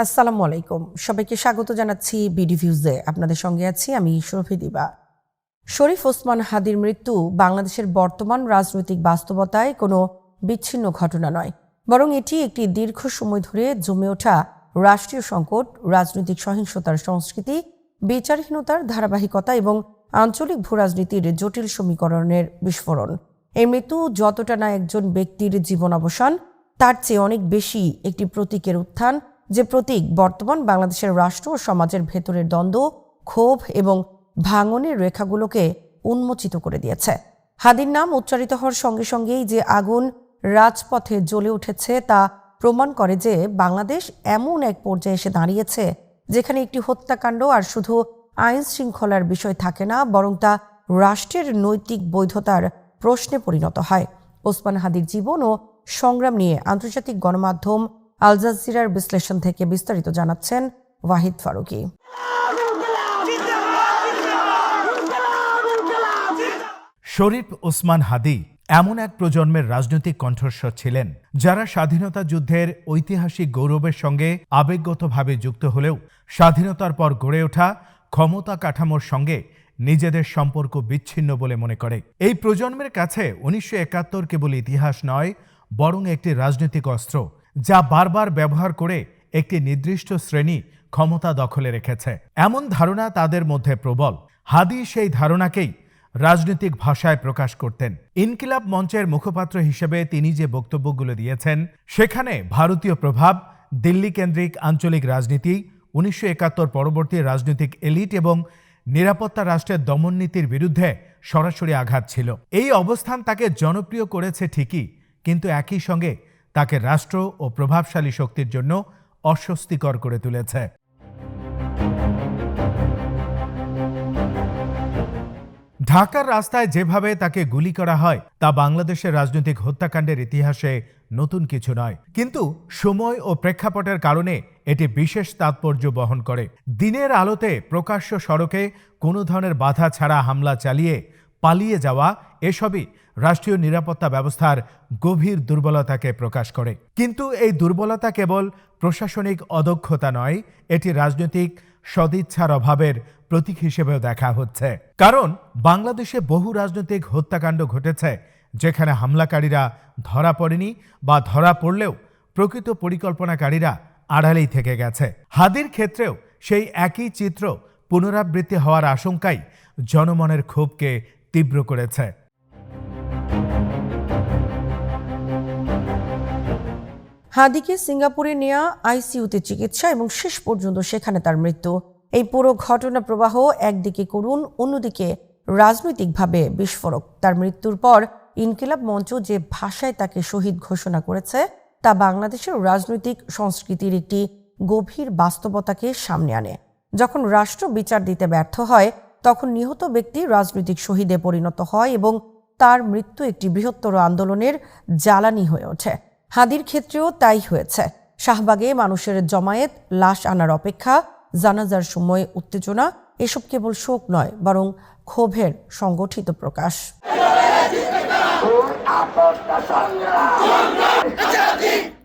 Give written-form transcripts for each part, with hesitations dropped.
আসসালামু আলাইকুম, সবাইকে স্বাগত জানাচ্ছি বিডি ভিউজে। আপনাদের সঙ্গে আছি আমি শরফি দিবা। শরীফ ওসমান হাদির মৃত্যু বাংলাদেশের বর্তমান রাজনৈতিক বাস্তবতায় কোনো বিচ্ছিন্ন ঘটনা নয়, বরং এটি একটি দীর্ঘ সময় ধরে জমে ওঠা রাষ্ট্রীয় সংকট, রাজনৈতিক সহিংসতার সংস্কৃতি, বিচারহীনতার ধারাবাহিকতা এবং আঞ্চলিক ভূরাজনীতির জটিল সমীকরণের বিস্ফোরণ। এই মৃত্যু যতটা না একজন ব্যক্তির জীবনাবসান, তার চেয়ে অনেক বেশি একটি প্রতীকের উত্থান, যে প্রতীক বর্তমান বাংলাদেশের রাষ্ট্র ও সমাজের ভেতরের দ্বন্দ্ব, ক্ষোভ এবং ভাঙনের রেখাগুলোকে উন্মোচিত করে দিয়েছে। হাদির নাম উচ্চারিত হওয়ার সঙ্গে সঙ্গেই যে আগুন রাজপথে জ্বলে উঠেছে তা প্রমাণ করে যে বাংলাদেশ এমন এক পর্যায়ে এসে দাঁড়িয়েছে যেখানে একটি হত্যাকাণ্ড আর শুধু আইন শৃঙ্খলার বিষয় থাকে না, বরং তা রাষ্ট্রের নৈতিক বৈধতার প্রশ্নে পরিণত হয়। ওসমান হাদির জীবন ও সংগ্রাম নিয়ে আন্তর্জাতিক গণমাধ্যম আল জাজিরার বিশ্লেষণ থেকে বিস্তারিত জানাচ্ছেন ওয়াহিদ ফারুকী। শরীফ ওসমান হাদি এমন এক প্রজন্মের রাজনৈতিক কণ্ঠস্বর ছিলেন যারা স্বাধীনতা যুদ্ধের ঐতিহাসিক গৌরবের সঙ্গে আবেগগতভাবে যুক্ত হলেও স্বাধীনতার পর গড়ে ওঠা ক্ষমতা কাঠামোর সঙ্গে নিজেদের সম্পর্ক বিচ্ছিন্ন বলে মনে করে। এই প্রজন্মের কাছে 1971 কেবল ইতিহাস নয়, বরং একটি রাজনৈতিক অস্ত্র যা বারবার ব্যবহার করে একটি নির্দিষ্ট শ্রেণী ক্ষমতা দখলে রেখেছে। এমন ধারণা তাদের মধ্যে প্রবল। হাদি সেই ধারণাকেই রাজনৈতিক ভাষায় প্রকাশ করতেন। ইনকিলাব মঞ্চের মুখপাত্র হিসেবে তিনি যে বক্তব্যগুলো দিয়েছেন, সেখানে ভারতীয় প্রভাব, দিল্লি কেন্দ্রিক আঞ্চলিক রাজনীতি, 1971 পরবর্তী রাজনৈতিক এলিট এবং নিরাপত্তা রাষ্ট্রের দমননীতির বিরুদ্ধে সরাসরি আঘাত ছিল। এই অবস্থান তাকে জনপ্রিয় করেছে ঠিকই, কিন্তু একই সঙ্গে তাকে রাষ্ট্র ও প্রভাবশালী শক্তির জন্য অস্বস্তিকর করে তুলেছে। ঢাকার রাস্তায় যেভাবে তাকে গুলি করা হয় তা বাংলাদেশের রাজনৈতিক হত্যাকাণ্ডের ইতিহাসে নতুন কিছু নয়, কিন্তু সময় ও প্রেক্ষাপটের কারণে এটি বিশেষ তাৎপর্য বহন করে। দিনের আলোতে প্রকাশ্য সড়কে কোনো ধরনের বাধা ছাড়া হামলা চালিয়ে পালিয়ে যাওয়া, এসবই রাষ্ট্রীয় নিরাপত্তা ব্যবস্থার গভীর দুর্বলতাকে প্রকাশ করে। কিন্তু এই দুর্বলতা কেবল প্রশাসনিক অদক্ষতা নয়, এটি রাজনৈতিক সদিচ্ছার অভাবের প্রতীক হিসেবেও দেখা হচ্ছে। কারণ বাংলাদেশে বহু রাজনৈতিক হত্যাকাণ্ড ঘটেছে যেখানে হামলাকারীরা ধরা পড়েনি, বা ধরা পড়লেও প্রকৃত পরিকল্পনাকারীরা আড়ালেই থেকে গেছে। হাদির ক্ষেত্রেও সেই একই চিত্র পুনরাবৃত্তি হওয়ার আশঙ্কাই জনমনের ক্ষোভকে তীব্র করেছে। হাদিকে সিঙ্গাপুরে নেওয়া আইসিইউতে চিকিৎসা এবং শেষ পর্যন্ত সেখানে তার মৃত্যু। এই পুরো ঘটনা প্রবাহ একদিকে করুণ, অন্যদিকে রাজনৈতিকভাবে বিস্ফোরক। তার মৃত্যুর পর ইনকিলাব মঞ্চ যে ভাষায় তাকে শহীদ ঘোষণা করেছে তা বাংলাদেশের রাজনৈতিক সংস্কৃতির একটি গভীর বাস্তবতাকে সামনে আনে। যখন রাষ্ট্র বিচার দিতে ব্যর্থ হয়, তখন নিহত ব্যক্তি রাজনৈতিক শহীদে পরিণত হয় এবং তার মৃত্যু একটি বৃহত্তর আন্দোলনের জ্বালানি হয়ে ওঠে। হাদির ক্ষেত্রেও তাই হয়েছে। শাহবাগে মানুষের জমায়েত, লাশ আনার অপেক্ষা, জানাজার সময় উত্তেজনা, এসব কেবল শোক নয়, বরং ক্ষোভের সংগঠিত প্রকাশ।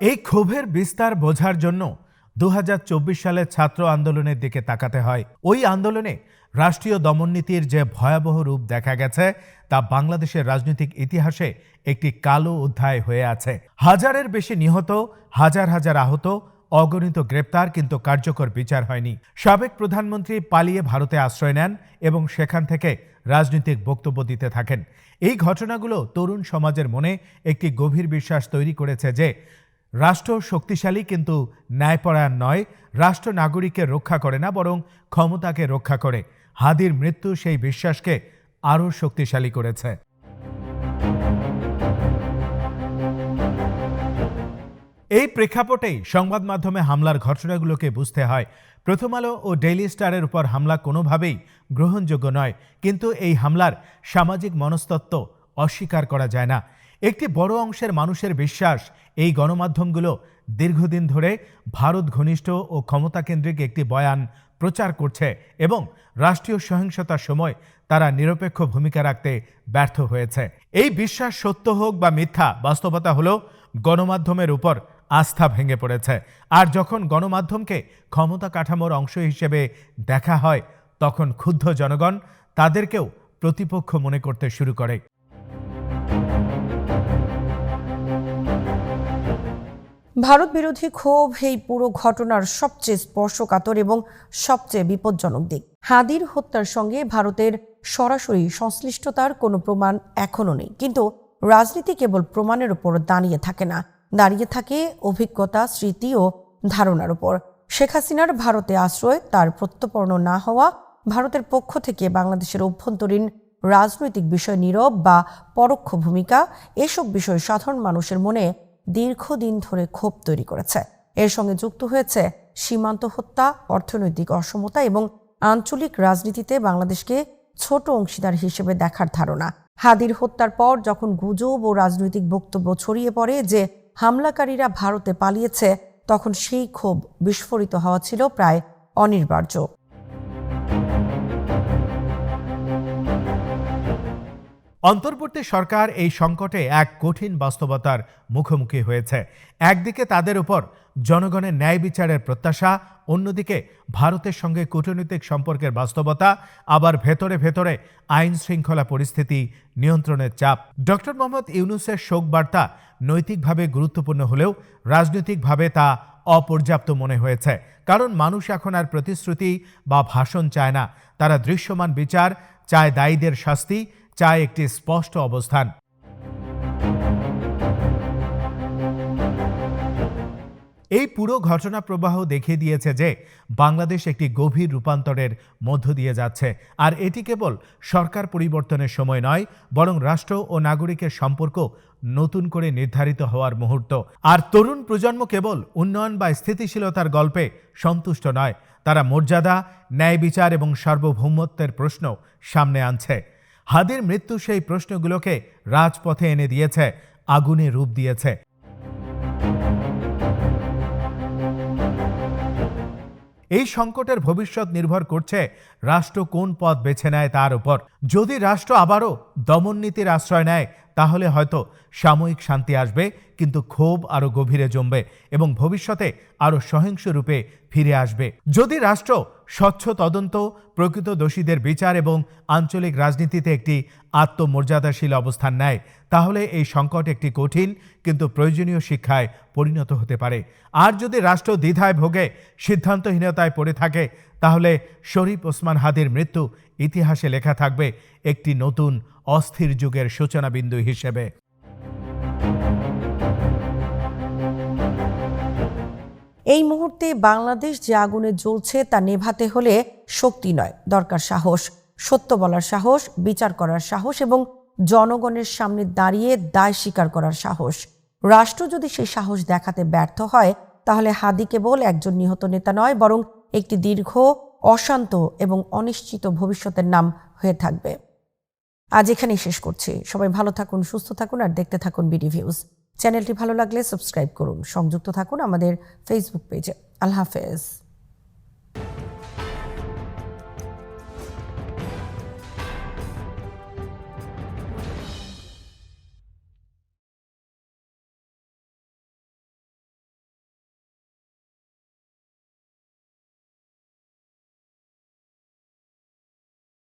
এই ক্ষোভের বিস্তার বোঝার জন্য 2024 সালের ছাত্র আন্দোলনের দিকে তাকাতে হয়। ওই আন্দোলনে রাষ্ট্রীয় দমননীতির যে ভয়াবহ রূপ দেখা গেছে তা বাংলাদেশের রাজনৈতিক ইতিহাসে একটি কালো অধ্যায় হয়ে আছে। হাজারের বেশি নিহত, হাজার হাজার আহত, অগণিত গ্রেপ্তার, কিন্তু কার্যকর বিচার হয়নি। সাবেক প্রধানমন্ত্রী পালিয়ে ভারতে আশ্রয় নেন এবং সেখান থেকে রাজনৈতিক বক্তব্য দিতে থাকেন। এই ঘটনাগুলো তরুণ সমাজের মনে একটি গভীর বিশ্বাস তৈরি করেছে যে রাষ্ট্র শক্তিশালী কিন্তু ন্যায়পরায়ণ নয়, রাষ্ট্র নাগরিককে রক্ষা করে না, বরং ক্ষমতাকে রক্ষা করে। হাদির মৃত্যু সেই বিশ্বাসকে আরও শক্তিশালী করেছে। এই প্রেক্ষাপটেই সংবাদ মাধ্যমে হামলার ঘটনাগুলোকে বুঝতে হয়। প্রথম আলো ও ডেইলি স্টারের উপর হামলা কোনোভাবেই গ্রহণযোগ্য নয়, কিন্তু এই হামলার সামাজিক মনস্তত্ত্ব অস্বীকার করা যায় না। একটি বড় অংশের মানুষের বিশ্বাস এই গণমাধ্যমগুলো দীর্ঘদিন ধরে ভারত ঘনিষ্ঠ ও ক্ষমতাকেন্দ্রিক একটি বয়ান প্রচার করছে এবং রাষ্ট্রীয় সহিংসতার সময় তারা নিরপেক্ষ ভূমিকা রাখতে ব্যর্থ হয়েছে। এই বিশ্বাস সত্য হোক বা মিথ্যা, বাস্তবতা হলো গণমাধ্যমের উপর আস্থা ভেঙে পড়েছে। আর যখন গণমাধ্যমকে ক্ষমতা কাঠামোর অংশ হিসেবে দেখা হয়, তখন ক্ষুব্ধ জনগণ তাদেরকেও প্রতিপক্ষ মনে করতে শুরু করে। ভারত বিরোধী ক্ষোভ এই পুরো ঘটনার সবচেয়ে স্পর্শকাতর এবং সবচেয়ে বিপজ্জনক দিক। হাদির হত্যার সঙ্গে ভারতের সরাসরি সংশ্লিষ্টতার কোনো প্রমাণ এখনো নেই, কিন্তু রাজনীতি কেবল প্রমাণের উপর দাঁড়িয়ে থাকে না, দাঁড়িয়ে থাকে অভিজ্ঞতা, স্মৃতি ও ধারণার উপর। শেখ হাসিনার ভারতে আশ্রয়, তার প্রত্যর্পণ না হওয়া, ভারতের পক্ষ থেকে বাংলাদেশের অভ্যন্তরীণ রাজনৈতিক বিষয় নীরব বা পরোক্ষ ভূমিকা, এসব বিষয় সাধারণ মানুষের মনে দীর্ঘদিন ধরে ক্ষোভ তৈরি করেছে। এর সঙ্গে যুক্ত হয়েছে সীমান্ত হত্যা, অর্থনৈতিক অসমতা এবং আঞ্চলিক রাজনীতিতে বাংলাদেশকে ছোট অংশীদার হিসেবে দেখার ধারণা। হাদির হত্যার পর যখন গুজব ও রাজনৈতিক বক্তব্য ছড়িয়ে পড়ে যে হামলাকারীরা ভারতে পালিয়েছে, তখন সেই ক্ষোভ বিস্ফোরিত হওয়া ছিল প্রায় অনিবার্য। অন্তর্বর্তী সরকার এই সংকটে এক কঠিন বাস্তবতার মুখোমুখি হয়েছে। একদিকে তাদের উপর জনগণের ন্যায় বিচারের প্রত্যাশা, অন্যদিকে ভারতের সঙ্গে কূটনৈতিক সম্পর্কের বাস্তবতা, আবার ভেতরে ভেতরে আইন শৃঙ্খলা পরিস্থিতি নিয়ন্ত্রণের চাপ। ডক্টর মোহাম্মদ ইউনূসের শোক বার্তা নৈতিকভাবে গুরুত্বপূর্ণ হলেও রাজনৈতিকভাবে তা অপর্যাপ্ত মনে হয়েছে। কারণ মানুষ এখন আর প্রতিশ্রুতি বা ভাষণ চায় না, তারা দৃশ্যমান বিচার চায়, দায়ীদের শাস্তি চায়, একটি স্পষ্ট অবস্থান। এই পুরো ঘটনা প্রবাহ দেখিয়ে দিয়েছে যে বাংলাদেশ একটি গভীর রূপান্তরের মধ্য দিয়ে যাচ্ছে। আর এটি কেবল সরকার পরিবর্তনের সময় নয়, বরং রাষ্ট্র ও নাগরিকের সম্পর্ক নতুন করে নির্ধারিত হওয়ার মুহূর্ত। আর তরুণ প্রজন্ম কেবল উন্নয়ন বা স্থিতিশীলতার গল্পে সন্তুষ্ট নয়, তারা মর্যাদা, ন্যায় বিচার এবং সার্বভৌমত্বের প্রশ্ন সামনে আনছে। হাদির মৃত্যু সেই প্রশ্নগুলোকে রাজপথে এনে দিয়েছে, আগুনে রূপ দিয়েছে। এই সংকটের ভবিষ্যৎ নির্ভর করছে রাষ্ট্র কোন পথ বেছে নেয় তার উপর। যদি রাষ্ট্র আবারও দমননীতির আশ্রয় নেয়, তাহলে হয়তো সাময়িক শান্তি আসবে, কিন্তু ক্ষোভ আরও গভীরে জমবে এবং ভবিষ্যতে আরও সহিংস রূপে ফিরে আসবে। যদি রাষ্ট্র স্বচ্ছ তদন্ত, প্রকৃত দোষীদের বিচার এবং আঞ্চলিক রাজনীতিতে একটি আত্মমর্যাদাশীল অবস্থান নেয়, তাহলে এই সংকট একটি কঠিন কিন্তু প্রয়োজনীয় শিক্ষায় পরিণত হতে পারে। আর যদি রাষ্ট্র দ্বিধায় ভোগে, সিদ্ধান্তহীনতায় পড়ে থাকে, তাহলে শরীফ ওসমান হাদির মৃত্যু ইতিহাসে লেখা থাকবে একটি নতুন অস্থির যুগের সূচনাবিন্দু হিসেবে। এই মুহূর্তে বাংলাদেশ যে আগুনে জ্বলছে তা নেভাতে হলে শক্তি নয়, দরকার সাহস, সত্য বলার সাহস, বিচার করার সাহস এবং জনগণের সামনে দাঁড়িয়ে দায় স্বীকার করার সাহস। রাষ্ট্র যদি সেই সাহস দেখাতে ব্যর্থ হয়, তাহলে হাদি কেবল একজন নিহত নেতা নয়, বরং একটি দীর্ঘ, অশান্ত এবং অনিশ্চিত ভবিষ্যতের নাম হয়ে থাকবে। আজ এখানেই শেষ করছি। সবাই ভালো থাকুন, সুস্থ থাকুন আর দেখতে থাকুন বিডি ভিউজ। চ্যানেলটি ভালো লাগলে সাবস্ক্রাইব করুন, সংযুক্ত থাকুন আমাদের ফেসবুক পেজে। আল্লাহ হাফেজ।